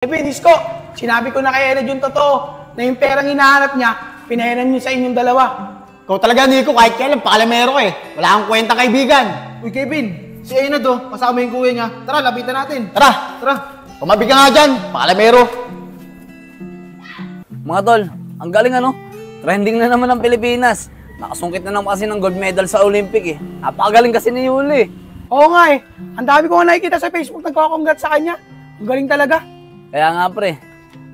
Kevin, Isko, sinabi ko na kay Ened yung totoo na yung perang hinahanap niya, pinahiran niyo sa inyong dalawa. Ikaw talaga, Nico, kahit kailan, pakalamero ka eh. Wala kang kwenta kaibigan. Uy, Kevin, si Ened kasama yung kuya niya. Tara, lapitan natin. Tara! Kumabi ka nga dyan, pakalamero. Mga tol, ang galing ano? Trending na naman ng Pilipinas. Nakasungkit na naman kasi ng gold medal sa Olympic eh. Napakagaling kasi ni Yuli. Oo nga eh. Ang dami ko nga nakikita sa Facebook nagkakongrat sa kanya. Ang galing talaga. Kaya nga pre,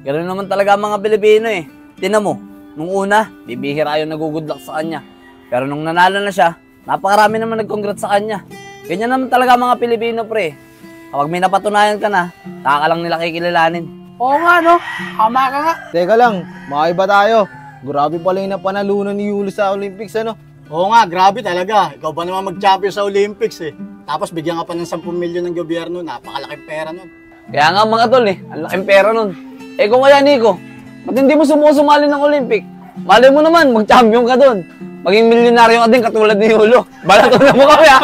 ganoon naman talaga ang mga Pilipino eh. Tinan mo, nung una, bibihira yung nagugudlak sa kanya. Pero nung nanalo na siya, napakarami naman nag-congrats sa kanya. Ganyan naman talaga ang mga Pilipino pre. Kapag may napatunayan ka na, saka ka lang nila kikilalanin. Oo nga no, tama ka nga. Teka lang, makaiba tayo. Grabe pala yung napanalunan ni Yuli sa Olympics, ano? Oo nga, grabe talaga. Ikaw ba naman mag-champion sa Olympics eh. Tapos bigyan ka pa ng 10 milyon ng gobyerno, napakalaking pera nun. Kaya nga mga tol eh, ang laking pera nun. Eh kung kaya Nico, ba't hindi mo sumali ng Olympic? Malay mo naman, mag-champion ka dun. Maging milyonaryo ka din katulad ni Yulo. Balato na mo kami ha.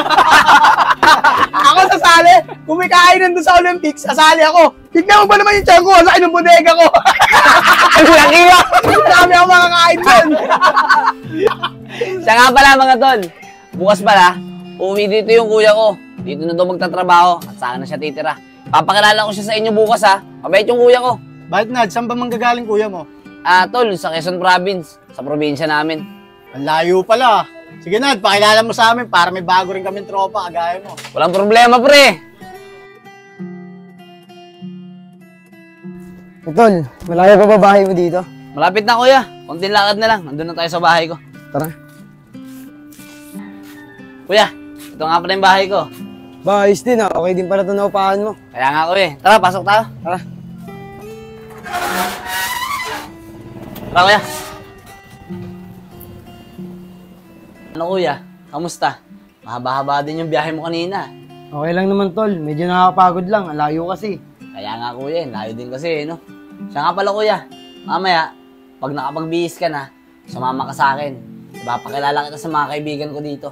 Ako sasali. Kung may kainan doon sa Olympics, sasali ako. Tignan mo ba naman yung tiyan ko? Sa akin ng bodega ko. Ang laki ba? Marami ako makakain doon. Siya nga pala mga tol, bukas pala, uuwi dito yung kuya ko. Dito na daw magtatrabaho at saan na siya titira. Papakilala ko siya sa inyo bukas ha. Mabait yung kuya ko. Bakit Nad, saan ba manggagaling kuya mo? Tol, sa Quezon Province, sa probinsya namin. Ang layo pala. Sige Nad, pakilala mo sa amin para may bago rin kaming tropa, kagaya mo. Walang problema pre. Tol, malayo pa ba bahay mo dito? Malapit na kuya, konting lakad na lang. Nandun na tayo sa bahay ko. Tara. Kuya, ito nga pala yung bahay ko. Ba, ayos din ah. Okay din pala ito na upahan mo. Kaya nga kuya, tara pasok tayo. Tara. Tara kuya. Ano kuya, kamusta? Mahaba-haba din yung biyahe mo kanina. Okay lang naman tol, medyo nakakapagod lang. Ang layo kasi. Kaya nga kuya, layo din kasi no. Siya nga pala kuya, mamaya, pag nakapagbihis ka na, sumama ka sa akin. Ipapakilala kita sa mga kaibigan ko dito.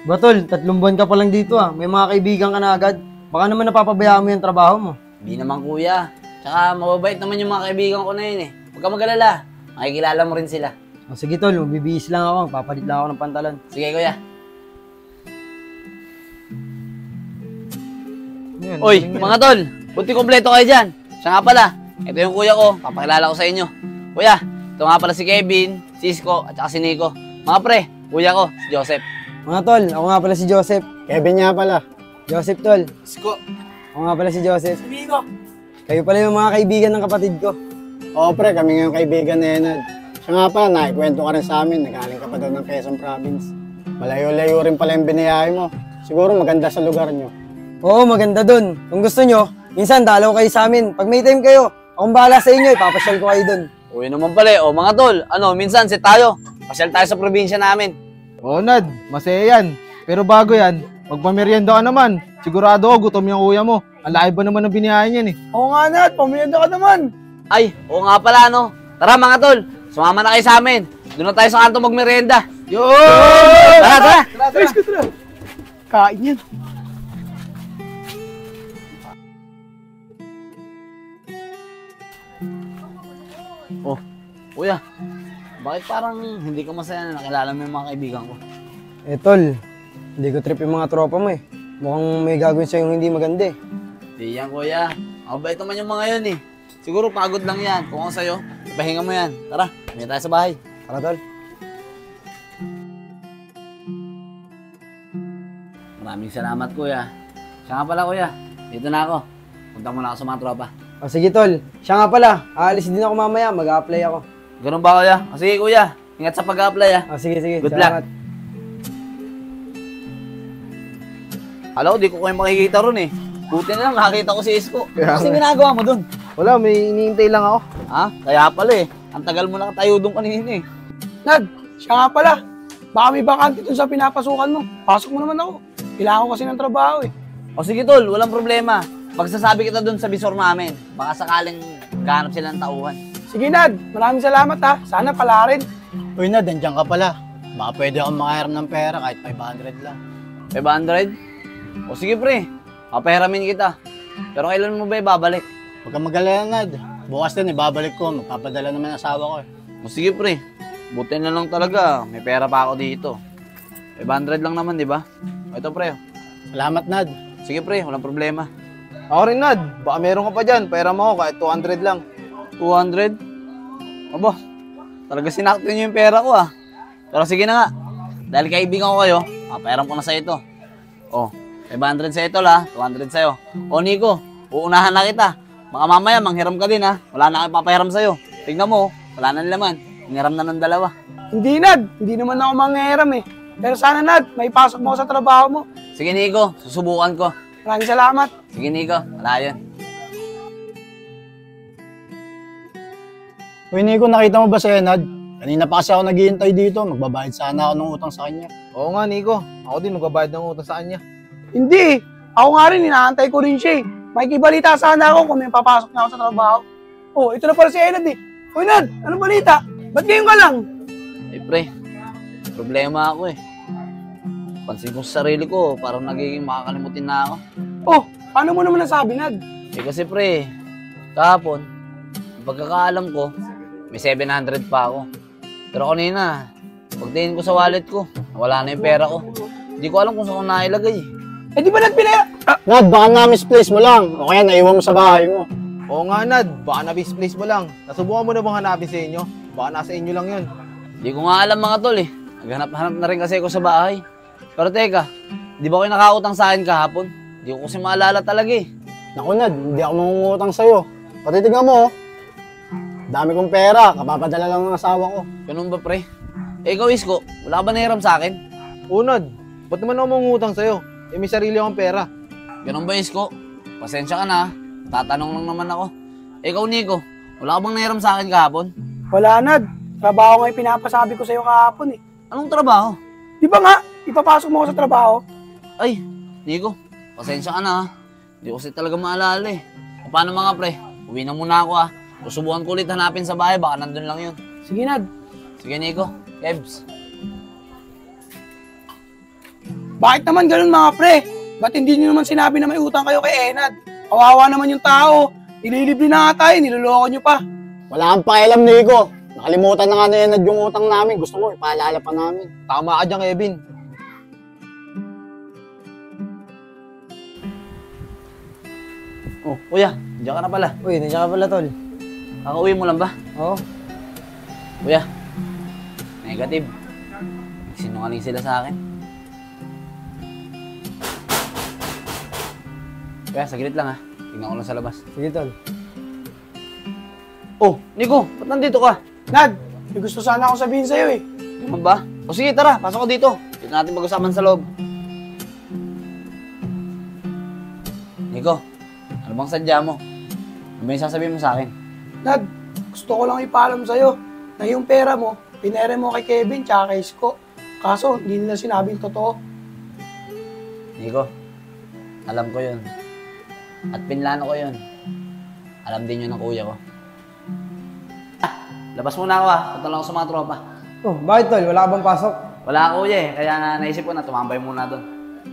Ba tol, 3 buwan ka pa lang dito ah. May mga kaibigan ka na agad. Baka naman napapabayaan mo yung trabaho mo. Hindi naman kuya. Tsaka mababait naman yung mga kaibigan ko na yun eh. Huwag ka mag-alala, makikilala mo rin sila. O sige tol, magbibihis lang ako. Papalit lang ako ng pantalon. Sige kuya. Yan, Uy, mga tol, buti kompleto kayo dyan. Siya nga pala, ito yung kuya ko, papakilala ko sa inyo. Kuya, ito nga pala si Kevin, si Isko, at saka si Nico. Mga pre, kuya ko, si Joseph. Mga tol, ako nga pala si Joseph. Kevin nga pala. Joseph tol. Isko. Ako nga pala si Joseph. Amigo. Kayo pala yung mga kaibigan ng kapatid ko. Oo pre, kami nga yung kaibigan ni Enad. Siya nga pala, naikwento ka rin sa amin, nagaling ka pa daw ng Quezon Province. Malayo-layo rin pala yung biniyahe mo. Siguro maganda sa lugar nyo. Oo, maganda dun. Kung gusto nyo, minsan dalaw kayo sa amin. Pag may time kayo, akong bahala sa inyo, ipapasyal ko kayo dun. Uy naman pala, o mga tol, minsan sit tayo. Pasyal tayo sa probinsya namin. Oo, Nad, masaya yan. Pero bago yan, magpamerienda ka naman. Sigurado ako, gutom yung kuya mo. Ang laki ba naman ng biniyahe niyan eh. Oo nga Nat, pamilya ka naman. Ay, oo nga pala Tara mga tol, sumama na kayo sa amin. Doon na tayo sa kanto magmerienda. Yo! Tara! Tara. Kain yan. Oh, kuya, bakit parang hindi ka masaya na nakilala mo yung mga kaibigan ko? Eh tol, hindi ko trip yung mga tropa mo eh. Mukhang may gagawin sa'yo hindi maganda eh. Di yan kuya, mabait naman yung mga yun eh. Siguro pagod lang yan. Kung ako sa'yo, ipahinga mo yan. Tara, may tayo sa bahay. Tara tol. Maraming salamat kuya. Siya nga pala kuya, dito na ako. Punta muna ako sa mga tropa. O sige tol, siya nga pala, aalis din ako mamaya, mag-a-apply ako. Ganun ba kuya? O sige kuya, ingat sa pag-apply ah. O sige, Good salamat. luck. Alam ko, di ko kayo makikita ron eh. Buti na lang, nakakita ko si Isko. Kasi ginagawa mo dun? Wala, may iniintay lang ako. Ha? Kaya pala eh. Ang tagal mo nakatayo dun kanina eh. Nad, siya nga pala. Baka may bakante dun sa pinapasukan mo. Pasok mo naman ako. Kailangan ko kasi ng trabaho eh. O sige tol, walang problema. Magsasabi kita dun sa bisor namin. Baka sakaling gahanap sila ng tauhan. Sige Nad, maraming salamat ha. Sana pala rin. Uy Nad, nandiyan ka pala. Baka pwede akong makahiram ng pera kahit 500 lang. 500? O sige pre, papahiramin kita. Pero kailan mo ba ibabalik? Huwag kang mag-alala, Nad. Bukas din, ibabalik ko. Magpapadala naman ang asawa ko eh. O sige pre, buti na lang talaga. May pera pa ako dito. 500 lang naman, di ba? O ito pre. Salamat, Nad. Sige pre, walang problema. Ako rin, Nad. Baka meron ka pa dyan. Pera mo ako kahit 200 lang. 200? Aba, talaga sinakto niyo yung pera ko ah. Pero sige na nga. Dahil kaibigan ko kayo, pairam ko na sa ito. Oh, 500 sa ito la, 200 sa'yo. O Nico, uunahan na kita. Baka mamaya manghiram ka din ha. Wala na akong papahiram sa'yo. Tignan mo, wala na laman. Hiniram na ng dalawa. Hindi, Nad. Hindi naman ako manghiram eh. Pero sana, Nad, may pasok mo ako sa trabaho mo. Sige Nico, susubukan ko. Maraming salamat. Sige Nico, wala yun. Uy, Nico, nakita mo ba si Enad? Kanina pa kasi ako naghihintay dito. Magbabayad sana ako ng utang sa kanya. Oo nga, Nico. Ako din magbabayad ng utang sa kanya. Hindi. Ako nga rin, inaantay ko rin siya eh. Makikibalita sana ako kung may papasok na ako sa trabaho. Oh, ito na pala si Enad eh. Uy, Nad, ano balita? Ba't ngayon ka lang? Eh pre, problema ako eh. Pansin ko sa sarili ko, parang nagiging makakalimutin na ako. Oh, paano mo naman nasabi, Nad? Eh kasi pre, kahapon, yung pagkakaalam ko, may 700 pa ako. Pero kanina, pagtingin ko sa wallet ko, wala na yung pera ko. Hindi ko alam kung saan ko nailagay. Eh di ba Nad Nad, baka na-misplace mo lang. O kaya naiwan mo sa bahay mo. Oo nga, Nad. Baka na-misplace mo lang. Nasubukan mo na bang hanapin sa inyo? Baka nasa inyo lang yun. Hindi ko nga alam mga tol eh. Naghanap-hanap na rin kasi ako sa bahay. Pero teka, di ba kayo nakautang sa akin kahapon? Hindi ko kasi maalala talaga eh. Naku, Nad, hindi ako mangungutang sa'yo. Pati tignan mo, oh. Dami kong pera, kapapadala lang ng asawa ko. Ganun ba pre? Eh ikaw Isko, wala ka ba nahiram sa akin? Oo, Nad. Ba't naman ako mangungutang sa'yo? Eh, may sarili akong pera. Ganun ba Isko? Pasensya ka na ha. Tatanong lang naman ako. Eh ikaw Nico, wala ka bang nahiram sa akin kahapon? Wala, Nad. Trabaho nga yung pinapasabi ko sa'yo kahapon eh. Anong trabaho? Di ba nga, ipapasok mo ako sa trabaho? Ay, Nico, pasensya ka na ha. Hindi ko kasi talaga maalala eh. O paano mga pre? Uwi na muna ako ha. Susubukan ko ulit hanapin sa bahay, baka nandun lang yun. Sige, Nad. Sige Nico, Kebs. Bakit naman ganun mga pre? Ba't hindi niyo naman sinabi na may utang kayo kay Enad? Kawawa naman yung tao. Nililibre na nga tayo, niloloko nyo pa. Wala kang pakialam, Nico. Nakalimutan na nga na Enad yung utang namin. Gusto mo, ipaalala pa namin. Tama ka dyan, Kevin. Oh, kuya, diyan ka na pala. Uy, nandiyan ka pala, tol. Kakauwi mo lang ba? Oo. Kuya, negative. Sinungaling sila sa akin. Kuya, saglit lang ha. Tingnan ko lang sa labas. Sige, tol. Oh, Nico, ba't nandito ka? Nad, may gusto sana akong sabihin sa'yo eh. Naman ba? O sige, tara, pasok ko dito. Dito natin pag-usapan sa loob. Nico, ano bang sadya mo? Ano ba yung sasabihin mo sa akin? Nad, gusto ko lang ipaalam sa'yo na yung pera mo, pinere mo kay Kevin tsaka kay Isko. Kaso, hindi nila sinabing totoo. Nico, alam ko yun. At pinlano ko yun. Alam din yun ng kuya ko. Labas muna ako punta lang ako sa mga tropa. Oh, bakit, tol? Wala ka bang pasok? Wala ako kuya kaya naisip ko na tumambay muna doon.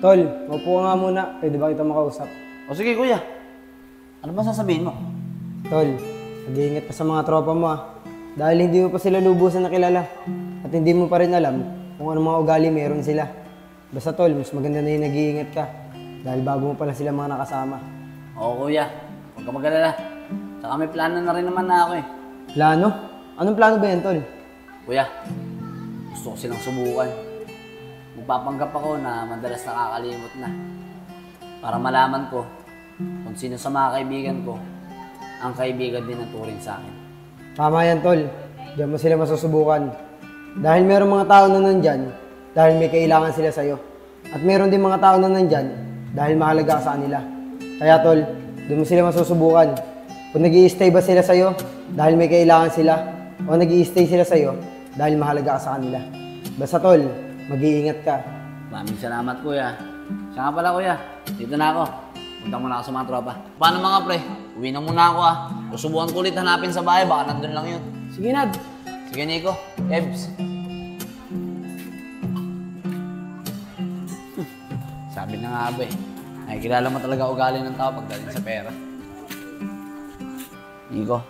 Tol, maupo ka nga muna. Pwede ba kita makausap? O sige kuya, ano ba sasabihin mo? Tol, mag-iingat pa sa mga tropa mo ah. Dahil hindi mo pa sila lubusan na kilala. At hindi mo pa rin alam kung anong mga ugali meron sila. Basta tol, mas maganda na yung nag-iingat ka. Dahil bago mo pala sila mga nakasama. Oo kuya, huwag ka mag-alala. Tsaka may plano na rin naman na ako eh. Plano? Anong plano ba yan, tol? Kuya, gusto ko silang subukan. Magpapanggap ako na madalas nakakalimot na. Para malaman ko kung sino sa mga kaibigan ko ang kaibigan din ang turing sa akin. Tama yan, tol. Diyan mo sila masusubukan. Dahil meron mga tao na nandyan, dahil may kailangan sila sa'yo. At meron din mga tao na nandyan, dahil mahalaga ka sa kanila. Kaya, tol, doon mo sila masusubukan. Kung nag-i-stay ba sila sa'yo, dahil may kailangan sila, o nag-i-stay sila sa'yo, dahil mahalaga ka sa kanila. Basta, tol, mag-iingat ka. Maraming salamat kuya. Siya nga pala kuya, dito na ako. Punta muna ako sa mga tropa. Paano mga pre? Uwi na muna ako Susubukan ko ulit hanapin sa bahay, baka nandun lang yun. Sige, Nad. Sige Nico, Ebs. Sabi na nga ba nakikilala mo talaga ugali ng tao pagdating sa pera. Nico,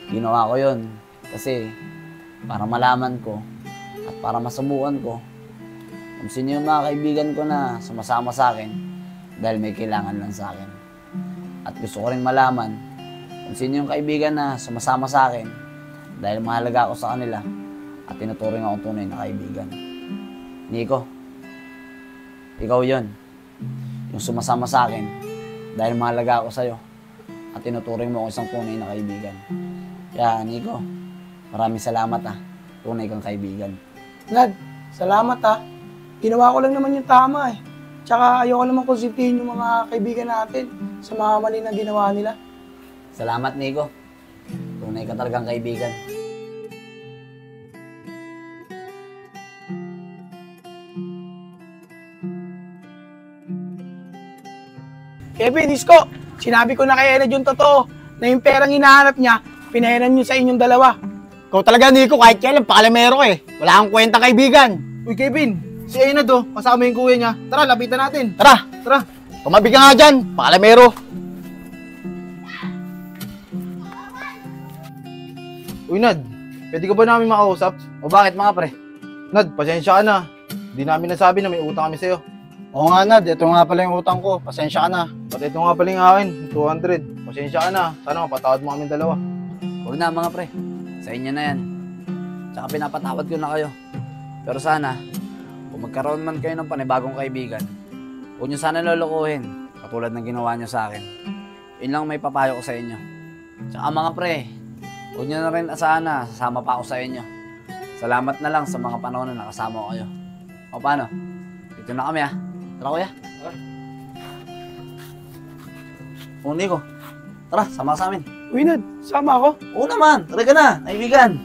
ginawa ko yun kasi para malaman ko at para masubukan ko kung sino yung mga kaibigan ko na sumasama sa akin dahil may kailangan lang sa akin. At gusto ko rin malaman kung sino yung kaibigan na sumasama sa akin dahil mahalaga ako sa kanila at tinuturing akong tunay na kaibigan. Nico, ikaw yon, yung sumasama sa akin dahil mahalaga ako sa'yo at tinuturing mo ako isang tunay na kaibigan. Kaya Nico, maraming salamat tunay kang kaibigan. Nad, salamat Ginawa ko lang naman yung tama eh. Tsaka ayoko naman konsintihin yung mga kaibigan natin sa mga mali na ginawa nila. Salamat Nico, tunay ka talagang kaibigan. Kevin, Isko, sinabi ko na kay Enad yung totoo na yung perang hinahanap niya, pinahiran niyo sa inyong dalawa. Ikaw talaga, Nico, kahit kailan, pakalamero ka eh. Wala kang kwenta kaibigan. Uy, Kevin, si Enad kasama yung kuya niya. Tara, lapitan natin. Tara, Tara. tumabi ka nga dyan, pakalamero. Uy, Nad, pwede ka ba namin makausap? O bakit mga pre? Nad, pasensya ka na. Hindi namin nasabi na may utang kami sa'yo. Oo nga, Nad, ito nga pala yung utang ko. Pasensya ka na. Pati ito nga pala yung akin, 200. Pasensya ka na. Sana mapatawad mo kami dalawa. Huwag na mga pre, sa inyo na yan. Tsaka pinapatawad ko na kayo. Pero sana, kung magkaroon man kayo ng panibagong kaibigan, huwag nyo sana lolokohin, katulad ng ginawa nyo sa akin. Yun lang may papayo ko sa inyo. Tsaka mga pre, huwag nyo na rin asahan na sasama pa ako sa inyo. Salamat na lang sa mga panahon na nakasama ko kayo. O paano? Dito na kami Tara kuya. Tara. O Nico, tara, sama ka sa amin. Uy, Nad, sama ako. Oo naman, tara ka na, kaibigan.